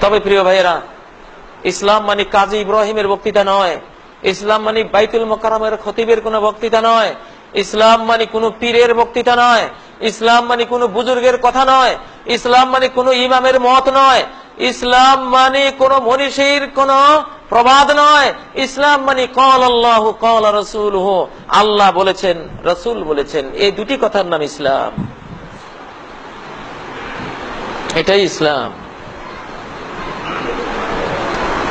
তবে প্রিয় ভাইয়েরা, ইসলাম মানে কাজী ইব্রাহিমের বক্তৃতা নয়, ইসলাম মানে বাইতুল মোকাররমের খতিবের কোন বক্তৃতা নয়, ইসলাম মানে কোন পীরের বক্তৃতা নয়, ইসলাম মানে কোন বুজুর্গের কথা নয়, ইসলাম মানে কোন ইমামের মত নয়, ইসলাম মানে কোন মনীষীর কোন প্রবাদ নয়। ইসলাম মানে ক্বাল আল্লাহু ক্বাল রাসূলুহু, আল্লাহ বলেছেন, রাসূল বলেছেন, এই দুটি কথার নাম ইসলাম। এটাই ইসলাম।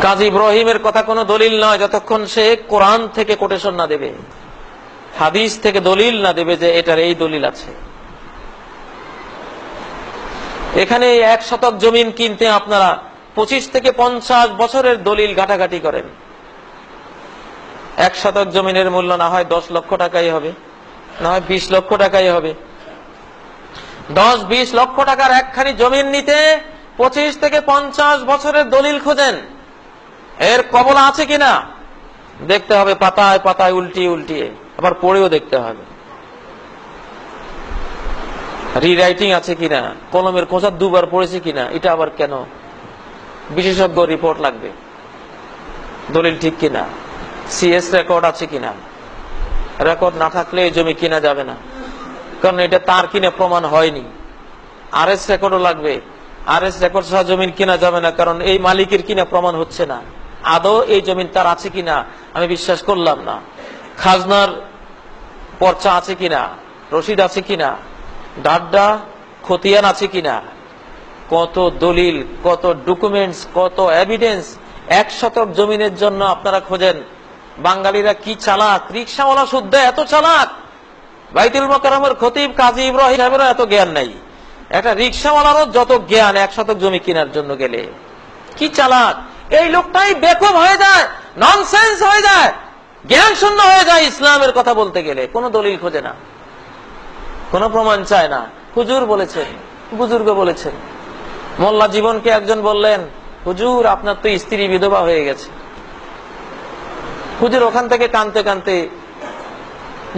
কাজী ইব্রাহিমের কথা কোনো দলিল নয় যতক্ষণ সে কোরআন থেকে কোটেশন না দেবে, হাদিস থেকে দলিল না দেবে যে এটার এই দলিল আছে। এখানে 1 শতক জমিন কিনতে আপনারা 25 থেকে 50 বছরের দলিল ঘাটাঘাটি করেন। 1 শতক জমিনের মূল্য না হয় 10 লক্ষ টাকাই হবে, না হয় 20 লক্ষ টাকাই হবে। 10-20 লক্ষ টাকার একখানি জমিন নিতে 25 থেকে 50 বছরের দলিল খোঁজেন। এর কবল আছে কিনা দেখতে হবে, পাতায় পাতায় উল্টিয়ে উল্টিয়ে, আবার পড়েও দেখতে হবে রিরাইটিং আছে কিনা, কলমের খোঁচা 2 বার পড়েছে কিনা, এটা আবার কেন, বিশেষজ্ঞ রিপোর্ট লাগবে, দলিল ঠিক কিনা, সিএস রেকর্ড আছে কিনা। রেকর্ড না থাকলে এই জমি কিনা যাবে না, কারণ এটা তার কিনে প্রমাণ হয়নি। আরএস রেকর্ডও লাগবে, আরএস রেকর্ড ছাড়া জমিন কিনা যাবে না, কারণ এই মালিকের কিনা প্রমাণ হচ্ছে না। আদৌ এই জমিন তার আছে কিনা আমি বিশ্বাস করলাম না। খাজনার পর্চা আছে কিনা, রসিদ আছে কিনা, ডাড্ডা খতিয়ান আছে কিনা, কত দলিল, কত ডকুমেন্টস, কত এভিডেন্স 1 শতক জমিনের জন্য আপনারা খোঁজেন। বাঙালিরা কি চালাক, রিকশাওয়ালা শুদ্ধ এত চালাক, বাইতুল মোকাররমের খতিব কাজী ইব্রাহিম সাহেবেরও এত জ্ঞান নাই, একটা রিকশাওয়ালারও যত জ্ঞান 1 শতক জমি কেনার জন্য গেলে। কি চালাক এই লোকটাই, বেকুব হয়ে যায়, ননসেন্স হয়ে যায়, জ্ঞান শূন্য হয়ে যায় ইসলামের কথা বলতে গেলে। কোনো দলিল খোঁজে না, কোনো প্রমাণ চায় না। হুজুর বলেছেন, বুজুর্গ বলেছেন। মোল্লা জীবনকে একজন বললেন, হুজুর আপনার তো স্ত্রী বিধবা হয়ে গেছে। হুজুর ওখান থেকে কাঁদতে কাঁদতে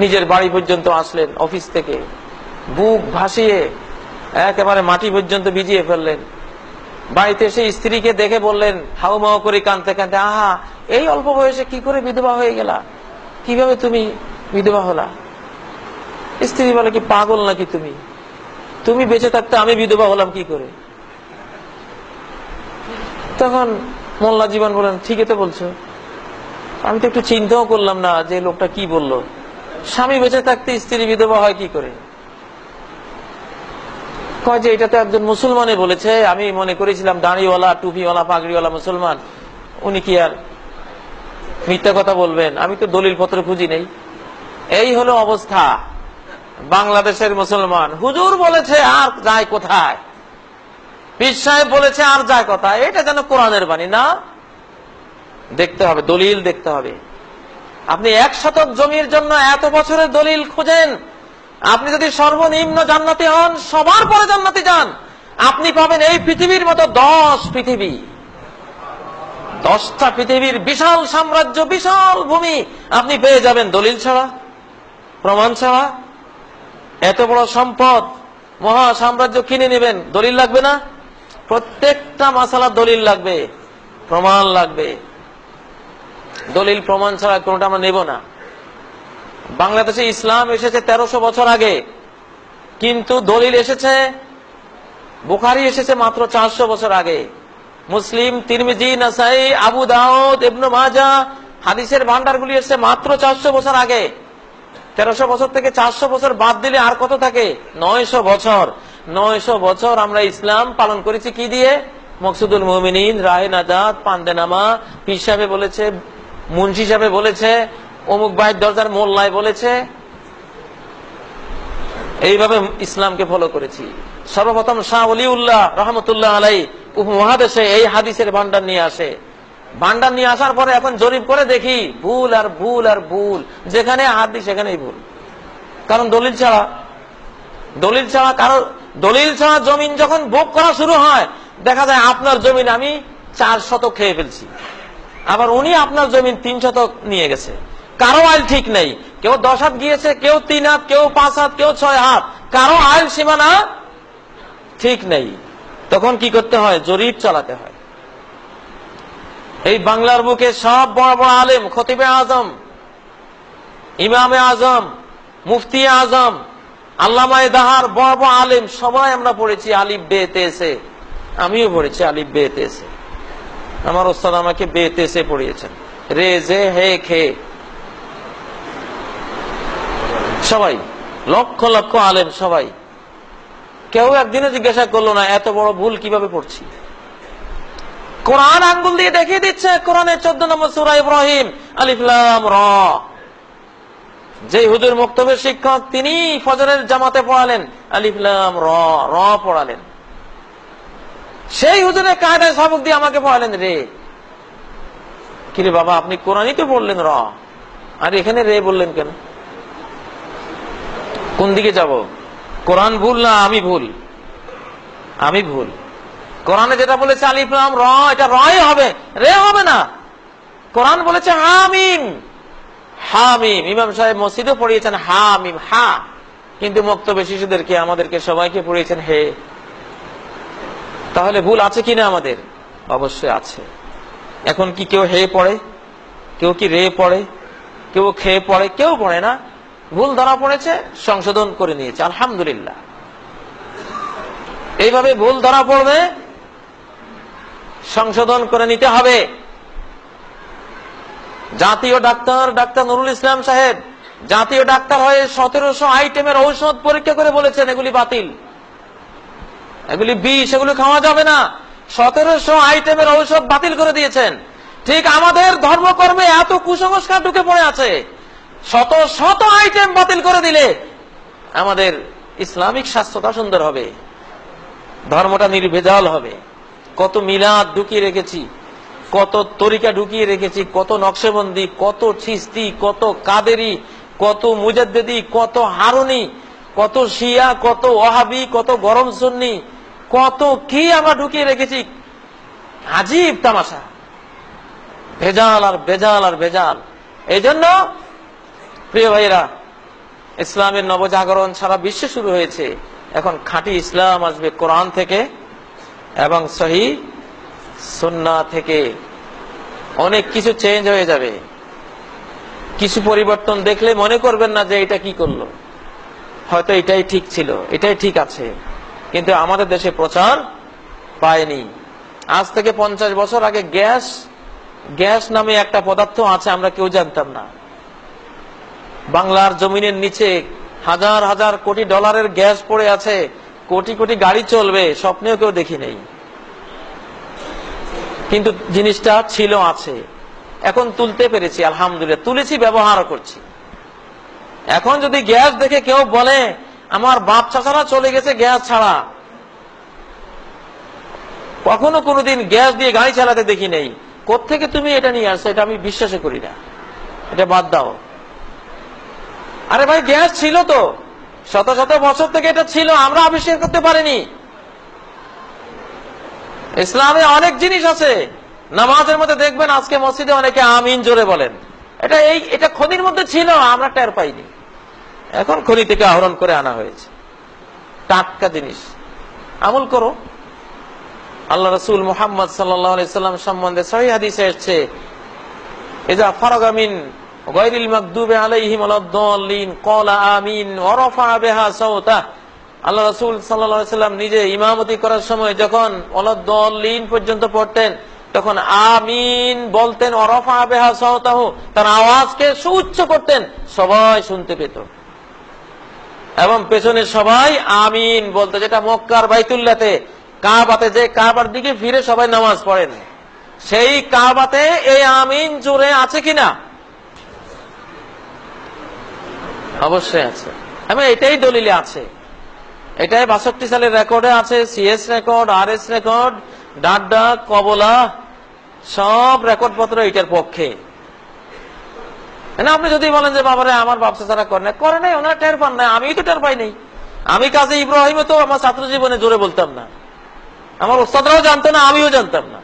নিজের বাড়ি পর্যন্ত আসলেন, অফিস থেকে বুক ভাসিয়ে একেবারে মাটি পর্যন্ত ভিজিয়ে ফেললেন। বাড়িতে এসে স্ত্রীকে দেখে বললেন হাউমাউ করে কাঁদতে কাঁদতে, আহা এই অল্প বয়সে কি করে বিধবা হয়ে গেলা, কিভাবে তুমি বিধবা হলা? স্ত্রী বলে, কি পাগল নাকি তুমি, তুমি বেঁচে থাকতে আমি বিধবা হলাম কি করে? তখন মোল্লা জীবন বলেন, ঠিকই তো বলছো, আমি তো একটু চিন্তাও করলাম না যে লোকটা কি বললো, স্বামী বেঁচে থাকতে স্ত্রী বিধবা হয় কি করে? কয় যে এটা তো একজন মুসলমানে বলেছে, আমি মনে করেছিলাম দাড়িওয়ালা টুপিওয়ালা পাগড়িওয়ালা মুসলমান, উনি কি আর মিথ্যা কথা বলবেন, আমি তো দলিল পত্র খুঁজি নেই। এই হলো অবস্থা বাংলাদেশের মুসলমান। হুজুর বলেছে আর যায় কোথায়, পীর সাহেব বলেছে আর যায় কোথায়, এটা যেন কোরআনের বাণী না। দেখতে হবে, দলিল দেখতে হবে। আপনি 1 শতক জমির জন্য এত বছরের দলিল খুঁজেন। আপনি যদি সর্বনিম্ন জান্নাতি হন, সবার পরে জান্নাতি যান, আপনি পাবেন এই পৃথিবীর মতো 10 পৃথিবী, 10টা পৃথিবীর বিশাল সাম্রাজ্য, বিশাল ভূমি আপনি পেয়ে যাবেন দলিল ছাড়া, প্রমাণ ছাড়া। এত বড় সম্পদ, মহা সাম্রাজ্য কিনে নেবেন, দলিল লাগবে না? প্রত্যেকটা মাসালা দলিল লাগবে, প্রমাণ লাগবে। দলিল প্রমাণ ছাড়া কোনটা আমরা নেব না। বাংলাদেশে ইসলাম এসেছে 1300 বছর আগে, কিন্তু দলিল এসেছে, বুখারী এসেছে মাত্র 400 বছর আগে। মুসলিম, তিরমিজি, নাসাই, আবু দাউদ, ইবনে মাজাহ হাদিসের ভান্ডারগুলি এসেছে মাত্র 400 বছর আগে। 1300 বছর থেকে 400 বছর বাদ দিলে আর কত থাকে? 900 বছর। 900 বছর আমরা ইসলাম পালন করেছি কি দিয়ে? মকসুদুল মুমিনিন, রাহে নাজাত, পান্দেনামা, পীর সাহেব বলেছে, মুন্সি সাহেব বলেছে, অমুক ভাইয়ের দরজার মোল্লায় বলেছে, এইভাবে ইসলামকে ফলো করেছি। সর্বপ্রথম শাহ ওলিউল্লাহ রহমতুল্লাহ আলাই উপমহাদেশে এই হাদিসের ভান্ডার নিয়ে আসে। ভান্ডার নিয়ে আসার পরে এখন জরিপ করে দেখি ভুল আর ভুল আর ভুল, যেখানে হাদিস সেখানেই ভুল। কারণ দলিল ছাড়া কারো দলিল ছাড়া জমিন যখন ভোগ করা শুরু হয়, দেখা যায় আপনার জমিন আমি 4 শতক খেয়ে ফেলছি, আবার উনি আপনার জমিন 3 শতক নিয়ে গেছে। কারো আইল ঠিক নেই, কেউ 10 হাত গিয়েছে, কেউ 3 হাত, কেউ 5 হাত, কেউ 6 হাত, কারো আইল সীমানা ঠিক নেই। তখন কি করতে হয়? জরিপ চালাতে হয়। এই বাংলার বুকে সব বড় বড় আলেম, খতিবে আজম, ইমামে আজম, মুফতি আজম, আল্লামায়ে দাহার, বড় বড় আলেম সবাই আমরা পড়েছি আলিফ বে তে সে। আমিও পড়েছি আলিফ বে তে সে। আমার ওস্তাদ আমাকে বে তে সে পড়িয়েছেন, রে জে হে খে। সবাই লক্ষ লক্ষ আলেম, সবাই। কেউ একদিনে জিজ্ঞাসা করলো না এত বড় ভুল কিভাবে পড়ছি। কোরআন আঙ্গুল দিয়ে দেখিয়ে দিচ্ছে। কোরআনের 14 নম্বর সূরা ইব্রাহিম, আলিফ লাম র। যে হুজুর মক্তবের শিক্ষক, তিনি ফজরের জামাতে পড়ালেন আলিফ লাম র, র পড়ালেন। সেই হুজুরের কায়দায় সবক দিয়ে আমাকে পড়ালেন রে। কিরে বাবা, আপনি কোরআনই তো বললেন র, আর এখানে রে বললেন কেন? কোন দিকে যাব? কোরআন ভুল না আমি ভুল? আমি ভুল। কোরআনে যেটা বলেছে আলিফ লাম র, এটা রই হবে, রে হবে না। কোরআন বলেছে হামিম, হামিম। ইমাম সাহেব মসজিদে পড়িয়েছেন হামিম, হা, কিন্তু মক্তবে শিশুদেরকে, আমাদেরকে সবাইকে পড়িয়েছেন হে। তাহলে ভুল আছে কিনা আমাদের? অবশ্যই আছে। এখন কি কেউ হে পড়ে? কেউ কি রে পড়ে? কেউ খে পড়ে? কেউ পড়ে না। ভুল ধরা পড়েছে, সংশোধন করে নিয়েছে, আলহামদুলিল্লাহ। এইভাবে ভুল ধরা পড়বে, সংশোধন করে নিতে হবে। জাতীয় ডাক্তার, ডাক্তার নুরুল ইসলাম সাহেব, জাতীয় ডাক্তার হয়ে 1700 আইটেমের ঔষধ পরীক্ষা করে বলেছেন এগুলি বাতিল, এগুলি বিষ, এগুলি খাওয়া যাবে না। 1700 আইটেমের ঔষধ বাতিল করে দিয়েছেন। ঠিক আমাদের ধর্মকর্মে এত কুসংস্কার ঢুকে পড়ে আছে, শত শত আইটেম বাতিল করে দিলে আমাদের ইসলামিক স্বাস্থ্যটা সুন্দর হবে, ধর্মটা নির্ভেজাল হবে। কত মিলাদ ঢুকিয়ে রেখেছি, কত তরিকা ঢুকিয়ে রেখেছি, কত নকশেবন্দি, কত চিস্তি, কত কাদেরি, কত মুজাদ্দেদি, কত হারুনি, কত শিয়া, কত ওয়াহাবি, কত গরম সুন্নি, কত কি আমরা ঢুকিয়ে রেখেছি। আজীব তামাশা, ভেজাল আর ভেজাল আর ভেজাল। এই জন্য প্রিয় ভাইরা, ইসলামের নবজাগরণ সারা বিশ্বে শুরু হয়েছে। এখন খাঁটি ইসলাম আসবে কোরআন থেকে এবং সহিহ সুন্নাহ থেকে। অনেক কিছু চেঞ্জ হয়ে যাবে। কিছু পরিবর্তন দেখলে মনে করবেন না যে এটা কি করলো, হয়তো এটাই ঠিক ছিল, এটাই ঠিক আছে, কিন্তু আমাদের দেশে প্রচার পায়নি। আজ থেকে 50 বছর আগে গ্যাস, গ্যাস নামে একটা পদার্থ আছে, আমরা কেউ জানতাম না। বাংলার জমিনের নিচে হাজার হাজার কোটি ডলারের গ্যাস পড়ে আছে, কোটি কোটি গাড়ি চলবে, স্বপ্নেও কেউ দেখি নেই। কিন্তু জিনিসটা ছিল, আছে। এখন তুলতে পেরেছি, আলহামদুলিল্লাহ, তুলেছি, ব্যবহার করছি। এখন যদি গ্যাস দেখে কেউ বলে আমার বাপ চাচারা চলে গেছে গ্যাস ছাড়া, কখনো কোনোদিন গ্যাস দিয়ে গাড়ি চালাতে দেখি নেই, কোত্থেকে তুমি এটা নিয়ে আসছো, এটা আমি বিশ্বাসই করি না, এটা বাদ দাও। আরে ভাই, গ্যাস ছিল তো, শত শত বছর থেকে এটা ছিল, আমরা আবিষ্কার করতে পারিনি। ইসলামে অনেক জিনিস আছে। নামাজের মধ্যে দেখবেন আজকে মসজিদে অনেকে আমিন জোরে বলেন, এটা খনির মধ্যে ছিল, আমরা টের পাইনি। এখন খনি থেকে আহরণ করে আনা হয়েছে, টাটকা জিনিস। আমল করো। আল্লাহ রাসূল মুহাম্মদ সাল্লাল্লাহু আলাইহি সাল্লাম সম্বন্ধে সহিহ হাদিসে এসেছে, ইজা ফারাগা মিন গায়রিল মাগদুবি আলাইহিম ওয়ালাদ-দাল্লিন ক্বালা আমিন ওয়া রাফা বিহা সাওতা। আল্লাহ রাসূল সাল্লাল্লাহু আলাইহি সাল্লাম নিজে ইমামতি করার সময় যখন ওয়ালাদ-দাল্লিন পর্যন্ত পড়তেন, তখন আমিন বলতেন, ওয়া রাফা বিহা সাওতাহু, তার আওয়াজকে সুউচ্চ করতেন, সবাই শুনতে পেত। এবং পেছনে সবাই আমিন বলতো, যেটা মক্কার বাইতুল্লাহতে, কাবাতে, যে কাবার দিকে ফিরে সবাই নামাজ পড়েন, সেই কাবাতে এই আমিন জোরে আছে কিনা? অবশ্যই আছে। আমি এটাই দলিলে আছে, এটাই 62 সালের রেকর্ডে আছে, সিএস রেকর্ড, আরএস রেকর্ড, ডাড্ডা, কবলা, সব রেকর্ড পত্র এটার পক্ষে। আপনি যদি বলেন যে বাবারে আমার বাপ চাচারা করে নাই, ওনারা টের পান নাই, আমি তো টের পাই নাই। আমি কাজী ইব্রাহিমে তো আমার ছাত্র জীবনে জোরে বলতাম না, আমার ওস্তাদরাও জানতো না, আমিও জানতাম না।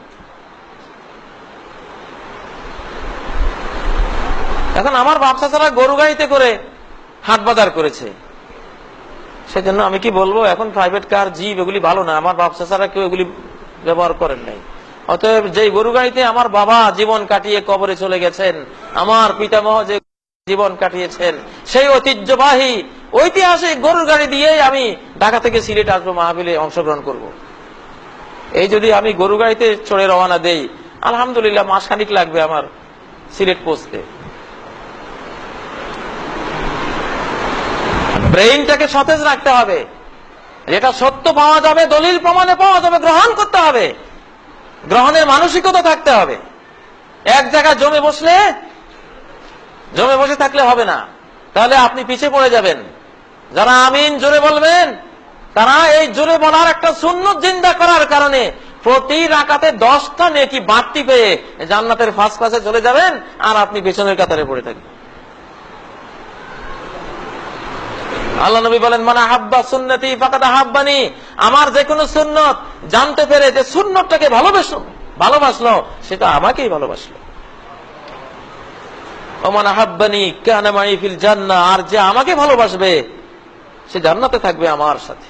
এখন আমার বাপ চাচারা গরু গাড়িতে করে হাট বাজার করেছে, সেজন্য আমি কি বলবো, এখন প্রাইভেট কার, জিপ, এগুলি ভালো না। আমার বাপ চাচারা কেউ এগুলি ব্যবহার করেন নাই, অতএব যেই গরু গাড়িতে আমার বাবা জীবন কাটিয়ে কবরে চলে গেছেন, আমার পিতামহ যে জীবন কাটিয়েছেন, সেই ঐতিহ্যবাহী ঐতিহাসিক গরুর গাড়ি দিয়েই আমি ঢাকা থেকে সিলেট আসবো, মাহফিলে অংশগ্রহণ করব। এই যদি আমি গরু গাড়িতে চড়ে রওনা দেই, আলহামদুলিল্লাহ মাসখানিক লাগবে আমার সিলেট পৌঁছতে। ব্রেইনটাকে সতেজ রাখতে হবে, যেটা সত্য পাওয়া যাবে, দলিল প্রমাণে পাওয়া যাবে, গ্রহণ করতে হবে, গ্রহণের মানসিকতা থাকতে হবে। এক জায়গায় জমে বসে থাকলে হবে না, তাহলে আপনি পিছিয়ে পড়ে যাবেন। যারা আমিন জোরে বলবেন, তারা এই জোরে বলার একটা সুন্নত জিন্দা করার কারণে প্রতি রাকাতে 10টা নেকি বাড়তি পেয়ে জান্নাতের ফার্স্ট ক্লাসে চলে যাবেন, আর আপনি পেছনের কাতারে পড়ে থাকবেন। আল্লাহ নবী বলেন, মান আহাব্বা সুন্নতি ফাকাদ আহাব্বানি, আমার যে কোনো সুন্নত জানতে পেরে যে সুন্নতটাকে ভালোবাসলো, সেটা আমাকেই ভালোবাসলো। ওমান আহাব্বানি কানা মাই ফিল জান্নাহ, আর যে আমাকে ভালোবাসবে সে জান্নাতে থাকবে আমার সাথে।